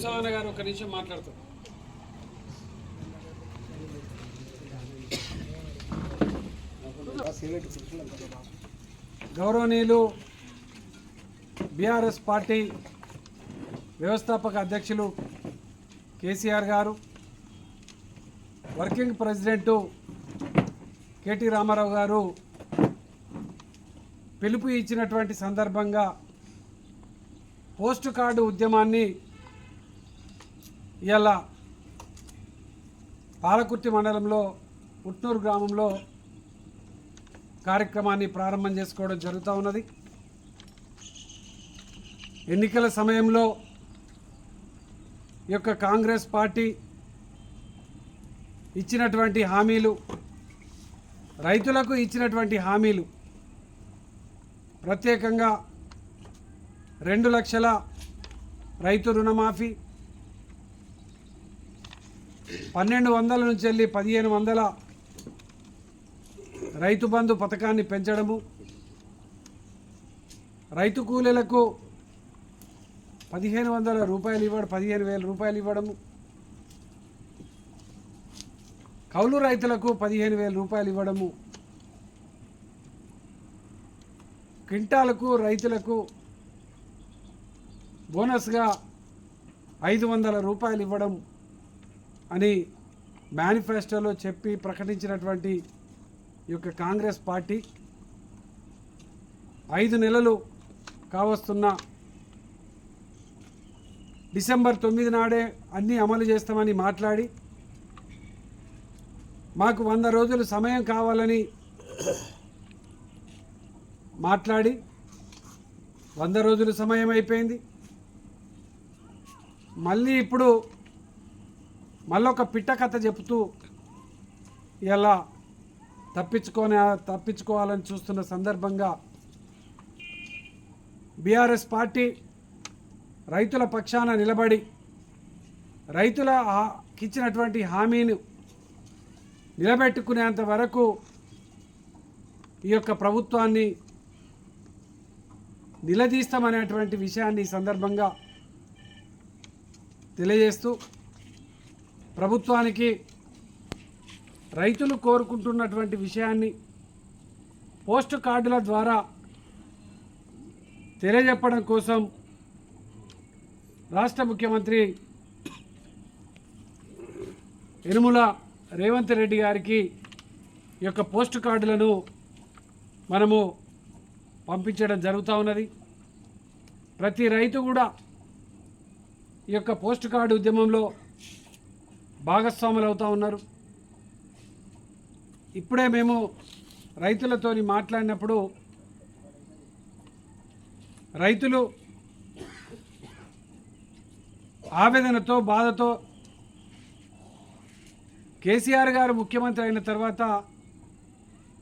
సవాన గారు ఒక నిమిషం మాట్లాడతారు. గౌరవనీయులు బీఆర్ఎస్ పార్టీ వ్యవస్థాపక అధ్యక్షులు కేసీఆర్ గారు, వర్కింగ్ ప్రెసిడెంటు కేటీ రామారావు గారు పిలుపు ఇచ్చినటువంటి సందర్భంగా పోస్ట్ కార్డు ఉద్యమాన్ని ఇవాళ పాలకుర్తి మండలంలో ఉట్నూరు గ్రామంలో కార్యక్రమాన్ని ప్రారంభం చేసుకోవడం జరుగుతూ ఉన్నది. ఎన్నికల సమయంలో ఈ యొక్క కాంగ్రెస్ పార్టీ ఇచ్చినటువంటి హామీలు, రైతులకు ఇచ్చినటువంటి హామీలు, ప్రత్యేకంగా 2 లక్షల రైతు రుణమాఫీ, 1200 నుంచి వెళ్ళి 1500 రైతు బంధు పథకాన్ని పెంచడము, రైతు కూలీలకు 1500 రూపాయలు 15,000 రూపాయలు ఇవ్వడము, కౌలు రైతులకు 15,000 రూపాయలు ఇవ్వడము, క్వింటాలకు రైతులకు బోనస్గా 500 రూపాయలు ఇవ్వడం అని మేనిఫెస్టోలో చెప్పి ప్రకటించినటువంటి ఈ యొక్క కాంగ్రెస్ పార్టీ 5 నెలలు కావస్తున్న డిసెంబర్ 9 నాడే అన్నీ అమలు చేస్తామని మాట్లాడి మాకు 100 రోజులు సమయం కావాలని మాట్లాడి 100 రోజులు సమయం అయిపోయింది. మళ్ళీ ఇప్పుడు మళ్ళొక పిట్ట కథ చెప్తూ ఇలా తప్పించుకోవాలని చూస్తున్న సందర్భంగా బీఆర్ఎస్ పార్టీ రైతుల పక్షాన నిలబడి రైతులకిచ్చినటువంటి హామీని నిలబెట్టుకునేంత వరకు ఈ యొక్క ప్రభుత్వాన్ని నిలదీస్తామనేటువంటి విషయాన్ని ఈ సందర్భంగా తెలియజేస్తూ, ప్రభుత్వానికి రైతులు కోరుకుంటున్నటువంటి విషయాన్ని పోస్ట్ కార్డుల ద్వారా తెలియజెప్పడం కోసం రాష్ట్ర ముఖ్యమంత్రి యనుమల రేవంత్ రెడ్డి గారికి ఈ యొక్క పోస్ట్ కార్డులను మనము పంపించడం జరుగుతూ ఉన్నది. ప్రతి రైతు కూడా ఈ యొక్క పోస్ట్ కార్డు ఉద్యమంలో భాగస్వాములు అవుతూ ఉన్నారు. ఇప్పుడే మేము రైతులతోని మాట్లాడినప్పుడు రైతులు ఆవేదనతో, బాధతో కేసీఆర్ గారు ముఖ్యమంత్రి అయిన తర్వాత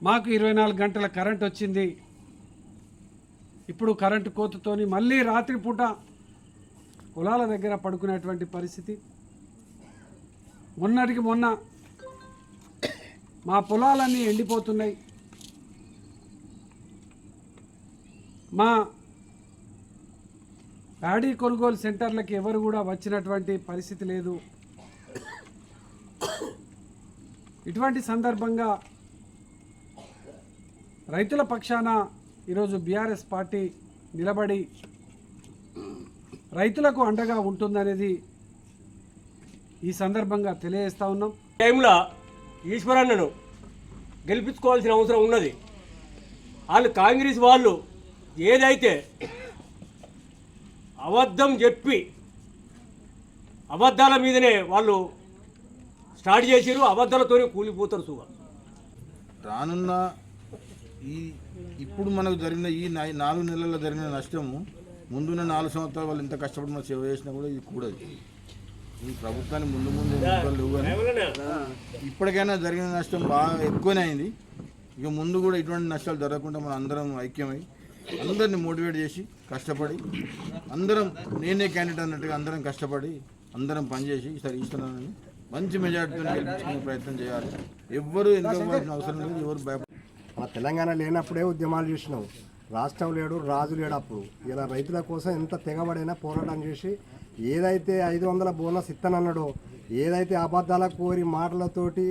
మాకు 24 గంటల కరెంట్ వచ్చింది, ఇప్పుడు కరెంటు కోతతోని మళ్ళీ రాత్రిపూట పొలాల దగ్గర పడుకునేటువంటి పరిస్థితి. మొన్నటికి మొన్న మా పొలాలన్నీ ఎండిపోతున్నాయి, మా ప్యాడీ కొనుగోలు సెంటర్లకి ఎవరు కూడా వచ్చినటువంటి పరిస్థితి లేదు. ఇటువంటి సందర్భంగా రైతుల పక్షాన ఈరోజు బీఆర్ఎస్ పార్టీ నిలబడి రైతులకు అండగా ఉంటుందనేది ఈ సందర్భంగా తెలియజేస్తూ ఉన్నాం. టైంలో ఈశ్వరన్నను గెలిపించుకోవాల్సిన అవసరం ఉన్నది. వాళ్ళు కాంగ్రెస్ వాళ్ళు ఏదైతే అబద్ధం చెప్పి అబద్ధాల మీదనే వాళ్ళు స్టార్ట్ చేసిరు, అబద్ధాలతోనే కూలిపోతారు. సుగా రానున్న ఇప్పుడు మనకు జరిగిన ఈ 4 నెలల్లో జరిగిన నష్టము ముందున్న 4 సంవత్సరాలు వాళ్ళు ఎంత కష్టపడి మనం సేవ చేసినా కూడా ఇది కూడదు. ఈ ప్రభుత్వాన్ని ముందు లేవు కానీ ఇప్పటికైనా జరిగిన నష్టం బాగా ఎక్కువనే అయింది. ఇక ముందు కూడా ఇటువంటి నష్టాలు జరగకుండా మనం అందరం ఐక్యమై అందరిని మోటివేట్ చేసి కష్టపడి అందరం నేనే క్యాండిడేట్ అన్నట్టుగా అందరం కష్టపడి అందరం పనిచేసి ఈసారి ఇస్తున్నానని మంచి మెజార్టీతో గెలిపించుకునే ప్రయత్నం చేయాలి. ఎవ్వరు ఎందుకు అవసరం లేదు, ఎవరు భయపడ. మన తెలంగాణ లేనప్పుడే ఉద్యమాలు చేసినాం. రాష్ట్రం లేడు, రాజు లేడు. అప్పుడు ఇలా రైతుల కోసం ఎంత తెగబడైనా పోరాటం చేసి ఏదైతే 500 బోనస్ ఇస్తానన్నాడో, ఏదైతే అబద్ధాల కోరి మాటలతోటి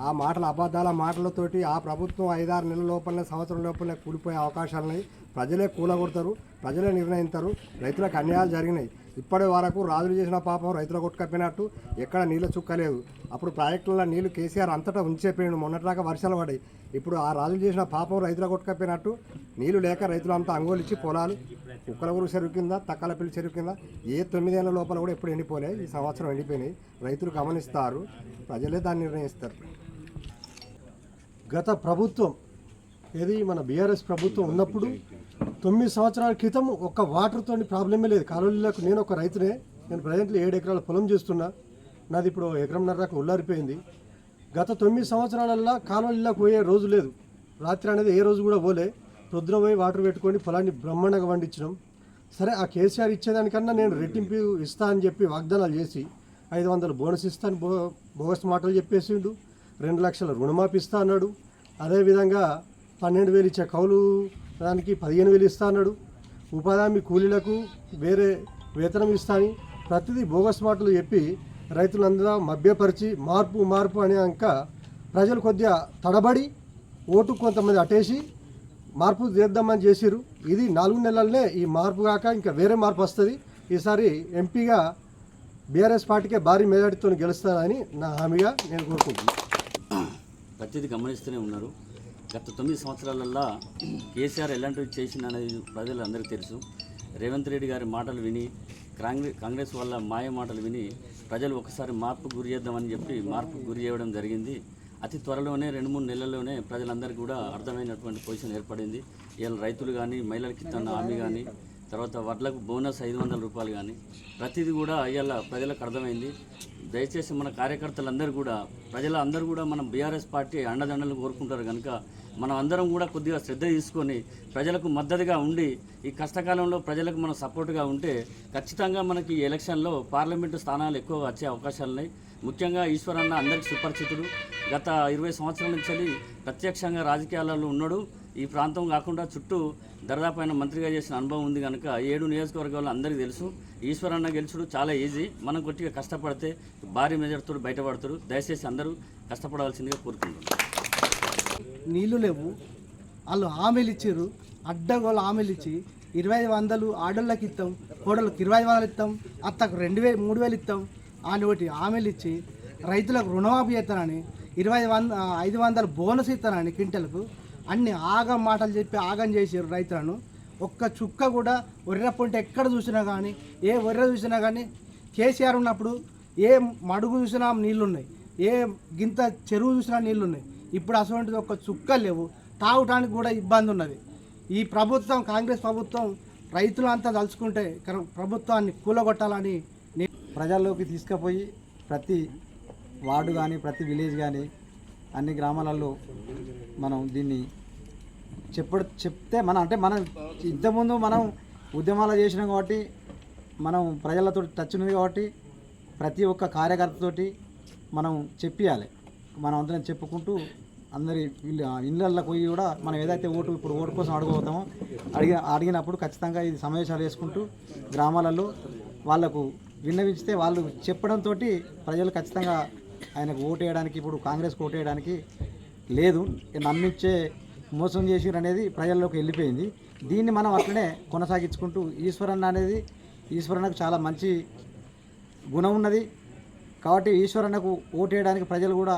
ఆ మాటల అబద్ధాల మాటలతోటి ఆ ప్రభుత్వం 5-6 నెలల లోపలనే సంవత్సరం లోపలనే కూలిపోయే అవకాశాలున్నాయి. ప్రజలే కూలగొడతారు, ప్రజలే నిర్ణయిస్తారు. రైతులకు అన్యాయాలు జరిగినాయి. ఇప్పటి వరకు రాజులు చేసిన పాపం రైతుల కొట్టుకపోయినట్టు ఎక్కడ నీళ్ళ చుక్కలేదు. అప్పుడు ప్రాజెక్టులలో నీళ్లు కేసీఆర్ అంతటా ఉంచేపోయాడు. మొన్నటిదాకా వర్షాలు పడాయి. ఇప్పుడు ఆ రాజులు చేసిన పాపం రైతుల కొట్టుకపోయినట్టు నీళ్లు లేక రైతులు అంతా అంగోలిచ్చి పొలాలు కుక్కలగూరు చెరువు కింద, తక్కలపల్లి చెరువు కింద 9 ఏళ్ళ లోపల కూడా ఎప్పుడు ఎండిపోలే. ఈ సంవత్సరం ఎండిపోయినాయి. రైతులు గమనిస్తారు, ప్రజలే దాన్ని నిర్ణయిస్తారు. గత ప్రభుత్వం ఏది మన బీఆర్ఎస్ ప్రభుత్వం ఉన్నప్పుడు 9 సంవత్సరాల క్రితం ఒక్క వాటర్తో ప్రాబ్లమే లేదు. కాలువలకు నేను ఒక రైతునే. నేను ప్రజెంట్లీ 7 ఎకరాల పొలం చేస్తున్నా. నాది ఇప్పుడు 1.5 ఎకరం ఉల్లారిపోయింది. గత 9 సంవత్సరాలల్లో కాలువలకు పోయే రోజు లేదు. రాత్రి అనేది ఏ రోజు కూడా పోలే. పొద్దున పోయి వాటర్ పెట్టుకొని పొలాన్ని బ్రహ్మాండంగా పండించినాం. సరే, ఆ కేసీఆర్ ఇచ్చేదానికన్నా నేను రెట్టింపు ఇస్తా అని చెప్పి వాగ్దానాలు చేసి 500 బోనస్ ఇస్తాను బోగస్ మాటలు చెప్పేసిండు. 2 లక్షల రుణమాఫీ ఇస్తా అన్నాడు. అదేవిధంగా 12,000 ఇచ్చే కౌలు దానికి 15,000 ఇస్తా అన్నాడు. ఉపాధి హామీ కూలీలకు వేరే వేతనం ఇస్తా అని ప్రతిదీ బోగస్ మాటలు చెప్పి రైతులందరూ మభ్యపరిచి మార్పు అనేక ప్రజలు కొద్దిగా తడబడి ఓటు కొంతమంది అటేసి మార్పు చేద్దామని చేసిరు. ఇది 4 నెలలనే ఈ మార్పు కాక ఇంకా వేరే మార్పు వస్తుంది. ఈసారి ఎంపీగా బీఆర్ఎస్ పార్టీకే భారీ మెజార్టీతో గెలుస్తానని నా హామీగా నేను కోరుకుంటున్నాను. ప్రతిదీ గమనిస్తూనే ఉన్నారు. గత 9 సంవత్సరాలల్లో కేసీఆర్ ఎలాంటివి చేసిన అనేది ప్రజలందరికీ తెలుసు. రేవంత్ రెడ్డి గారి మాటలు విని కాంగ్రెస్ వాళ్ళ మాయ మాటలు విని ప్రజలు ఒకసారి మార్పుకు గురి చేద్దామని చెప్పి మార్పుకు గురి చేయడం జరిగింది. అతి త్వరలోనే 2-3 నెలల్లోనే ప్రజలందరికీ కూడా అర్థమైనటువంటి పొజిషన్ ఏర్పడింది. ఇలా రైతులు కానీ, మహిళలకి ఇస్తున్న హామీ కానీ, తర్వాత వడ్లకు బోనస్ 500 రూపాయలు కానీ ప్రతిదీ కూడా ఇవాళ ప్రజలకు అర్థమైంది. దయచేసి మన కార్యకర్తలందరూ కూడా ప్రజలందరూ కూడా మనం బీఆర్ఎస్ పార్టీ అండదండలు కోరుకుంటారు కనుక మనం అందరం కూడా కొద్దిగా శ్రద్ధ తీసుకొని ప్రజలకు మద్దతుగా ఉండి ఈ కష్టకాలంలో ప్రజలకు మనం సపోర్ట్గా ఉంటే ఖచ్చితంగా మనకి ఈ ఎలక్షన్లో పార్లమెంటు స్థానాలు ఎక్కువ వచ్చే అవకాశాలు ఉన్నాయి. ముఖ్యంగా ఈశ్వరన్న అందరికీ సుపరిచితుడు. గత 20 సంవత్సరాల నుంచి ప్రత్యక్షంగా రాజకీయాలలో ఉన్నాడు. ఈ ప్రాంతం కాకుండా చుట్టూ దర్దాపైన మంత్రిగా చేసిన అనుభవం ఉంది కనుక 7 నియోజకవర్గాల్లో అందరికీ తెలుసు. ఈశ్వరన్న గెలుచుడు చాలా ఈజీ. మనం కొద్దిగా కష్టపడితే భారీ మెజార్టీతో బయటపడతారు. దయచేసి అందరూ కష్టపడవలసిందిగా కోరుకుంటున్నాను. నీళ్లు లేవు, వాళ్ళు హామీలు ఇచ్చారు. అడ్డగోలు హామీలు ఇచ్చి 2500 ఆడోళ్ళకి ఇస్తాం, కోడళ్ళకి 2500 ఇస్తాం, అత్తకు 2,000 3,000 ఇస్తాం అని ఒకటి హామీలు ఇచ్చి రైతులకు రుణమాఫీ చేస్తానని 500 బోనస్ ఇస్తానని క్వింటల్కు అన్ని ఆగం మాటలు చెప్పి ఆగం చేసారు రైతులను. ఒక్క చుక్క కూడా ఒర్రె పొంట ఎక్కడ చూసినా కానీ, ఏ ఒర్రె చూసినా కానీ కేసీఆర్ ఉన్నప్పుడు ఏ మడుగు చూసినా నీళ్ళున్నాయి, ఏ గింత చెరువు చూసినా నీళ్ళున్నాయి. ఇప్పుడు అటువంటిది ఒక్క చుక్క లేవు. తాగటానికి కూడా ఇబ్బంది ఉన్నది. ఈ ప్రభుత్వం, కాంగ్రెస్ ప్రభుత్వం రైతులు అంతా తలుచుకుంటే ప్రభుత్వాన్ని కూలగొట్టాలని ప్రజల్లోకి తీసుకుపోయి ప్రతి వార్డు కానీ, ప్రతి విలేజ్ కానీ, అన్ని గ్రామాలలో మనం దీన్ని చెప్తే మనం ఇంతకుముందు మనం ఉద్యమాలు చేసినాం కాబట్టి మనం ప్రజలతో టచ్ ఉంది కాబట్టి ప్రతి ఒక్క కార్యకర్తతోటి మనం చెప్పియాలి. మనం అందరం చెప్పుకుంటూ అందరి ఇళ్ళల్లో పోయి కూడా మనం ఏదైతే ఇప్పుడు ఓటు కోసం అడగబోతామో అడిగినప్పుడు ఖచ్చితంగా ఇది సమావేశాలు వేసుకుంటూ గ్రామాలలో వాళ్ళకు విన్నవించితే వాళ్ళు చెప్పడంతో ప్రజలు ఖచ్చితంగా ఆయనకు ఓటు వేయడానికి, ఇప్పుడు కాంగ్రెస్కి ఓటు వేయడానికి లేదు, నమ్మించే మోసం చేసిరు అనేది ప్రజల్లోకి వెళ్ళిపోయింది. దీన్ని మనం అట్లనే కొనసాగించుకుంటూ ఈశ్వరన్నకు చాలా మంచి గుణం ఉన్నది కాబట్టి ఈశ్వరన్నకు ఓటు వేయడానికి ప్రజలు కూడా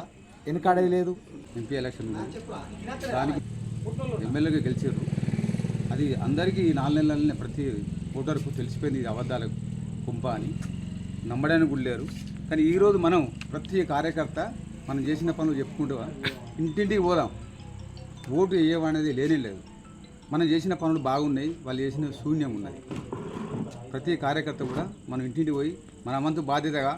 వెనుకాడేది లేదు. ఎంపీ ఎలక్షన్ దానికి ఎమ్మెల్యేగా గెలిచారు. అది అందరికీ 4 నెలలనే ప్రతి ఓటర్కు తెలిసిపోయింది ఇది అబద్ధాల కుంప అని, నమ్మడానికి కూడా లేరు. కానీ ఈరోజు మనం ప్రతి కార్యకర్త మనం చేసిన పనులు చెప్పుకుంటూ ఇంటింటికి పోదాం, ఓటు వేయమనేది లేనే లేదు. మనం చేసిన పనులు బాగున్నాయి, వాళ్ళు చేసిన శూన్యం ఉన్నది. ప్రతి కార్యకర్త కూడా మనం ఇంటింటికి పోయి మన వంతు బాధ్యతగా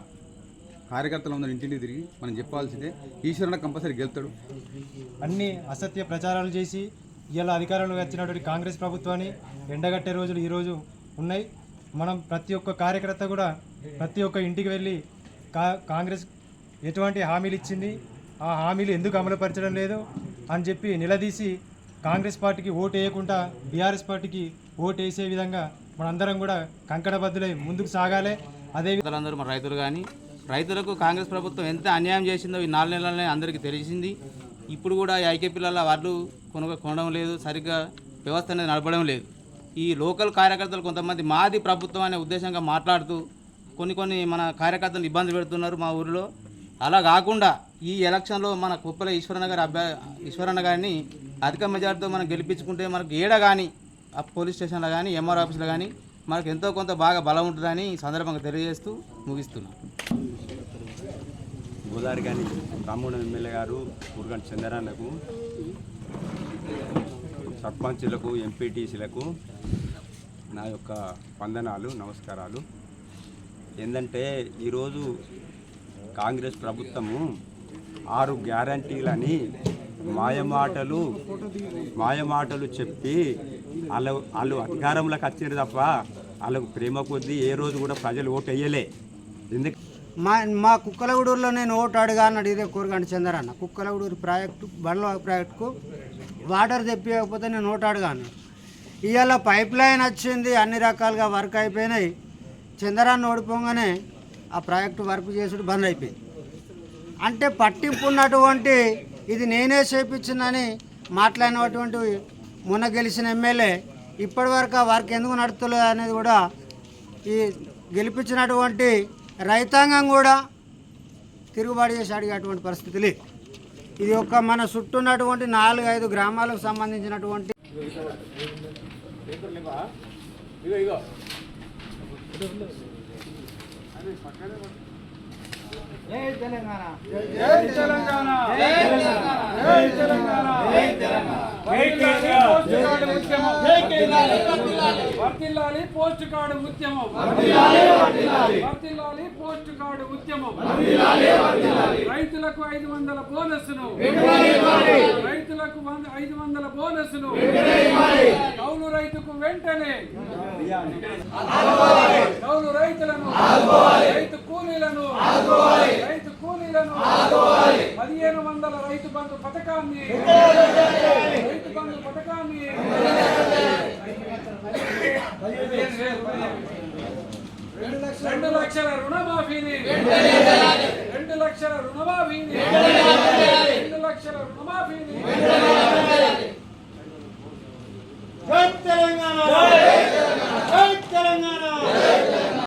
కార్యకర్తలు అందరూ ఇంటింటికి తిరిగి మనం చెప్పాల్సిందే. ఈశ్వరన్న కంపల్సరీ గెలుతాడు. అన్ని అసత్య ప్రచారాలు చేసి ఇలా అధికారంలోకి వచ్చినటువంటి కాంగ్రెస్ ప్రభుత్వాన్ని ఎండగట్టే రోజులు ఈరోజు ఉన్నాయి. మనం ప్రతి ఒక్క కార్యకర్త కూడా ప్రతి ఒక్క ఇంటికి వెళ్ళి కాంగ్రెస్ ఎటువంటి హామీలు ఇచ్చింది, ఆ హామీలు ఎందుకు అమలుపరచడం లేదు అని చెప్పి నిలదీసి కాంగ్రెస్ పార్టీకి ఓటు వేయకుండా బీఆర్ఎస్ పార్టీకి ఓటు వేసే విధంగా మనందరం కూడా కంకణబద్దులై ముందుకు సాగాలి. అదే అందరూ మన రైతులు కానీ రైతులకు కాంగ్రెస్ ప్రభుత్వం ఎంత అన్యాయం చేసిందో ఈ 4 నెలలనే అందరికీ తెలిసింది. ఇప్పుడు కూడా ఈ ఐకే పిల్లల వాళ్ళు కొనడం లేదు, సరిగ్గా వ్యవస్థ అనేది నడపడం లేదు. ఈ లోకల్ కార్యకర్తలు కొంతమంది మాది ప్రభుత్వం అనే ఉద్దేశంగా మాట్లాడుతూ కొన్ని మన కార్యకర్తలు ఇబ్బంది పెడుతున్నారు మా ఊరిలో. అలా కాకుండా ఈ ఎలక్షన్లో మన కుప్పల ఈశ్వరన్న గారిని అధిక మెజార్టీతో మనం గెలిపించుకుంటే మనకు ఏడ కానీ ఆ పోలీస్ స్టేషన్లో కానీ ఎంఆర్ ఆఫీస్లో కానీ మనకు ఎంతో కొంత బాగా బలం ఉంటుందని ఈ సందర్భంగా తెలియజేస్తూ ముగిస్తున్నాం. గోదావరి కానీ రామగుండం ఎమ్మెల్యే గారు ఊరుగంట చంద్రన్నకు, సర్పంచులకు, ఎంపీటీసీలకు నా యొక్క వందనాలు, నమస్కారాలు. ఏంటంటే ఈరోజు కాంగ్రెస్ ప్రభుత్వము 6 గ్యారంటీలని మాయమాటలు చెప్పి వాళ్ళు అధికారంలోకి వచ్చారు తప్ప వాళ్ళకు ప్రేమ కొద్దీ ఏ రోజు కూడా ప్రజలు ఓటు వేయలే. ఎందుకు మా కుక్కలగూడూరులో నేను ఓటు అడిగాను అడిగితే కూరగంట చంద్రన్న కుక్కలగూడూరు ప్రాజెక్టు బండ్ల ప్రాజెక్టుకు వాటర్ తెప్పియకపోతే నేను ఓటు అడిగాను. ఇవాళ పైప్ లైన్ వచ్చింది, అన్ని రకాలుగా వర్క్ అయిపోయినాయి. చంద్రన్న ఓడిపోగానే ఆ ప్రాజెక్టు వర్క్ చేసుడు బంద్ అయిపోయింది. అంటే పట్టింపు ఉన్నటువంటి ఇది నేనే చేయించిందని మాట్లాడినటువంటి మొన్న గెలిచిన ఎమ్మెల్యే ఇప్పటివరకు ఆ వర్క్ ఎందుకు నడుస్తలేదు అనేది కూడా ఈ గెలిపించినటువంటి రైతాంగం కూడా తిరుగుబాటు చేసి అడిగేటువంటి పరిస్థితి లేదు. ఇది ఒక మన చుట్టూ ఉన్నటువంటి 4-5 గ్రామాలకు సంబంధించినటువంటి జై తెలంగాణ, జై తెలంగాణ, జై తెలంగాణ, జై తెలంగాణ, జై తెలంగాణ. వర్ధిల్లాలి పోస్ట్ కార్డు ఉద్యమం, వర్ధిల్లాలి పోస్ట్ కార్డు ఉద్యమం. రైతులకు 500 బోనస్ను, రైతులకు 500 బోనస్ను, కౌలు రైతుకు వెంటనే కౌలు రైతులను, రైతు కూలీలను 1500 రైతు బంధు పథకాన్ని 2 లక్షల రుణమాఫీని 2 లక్షల రుణమాఫీని 2 లక్షల రుణమాఫీని. జై తెలంగాణ.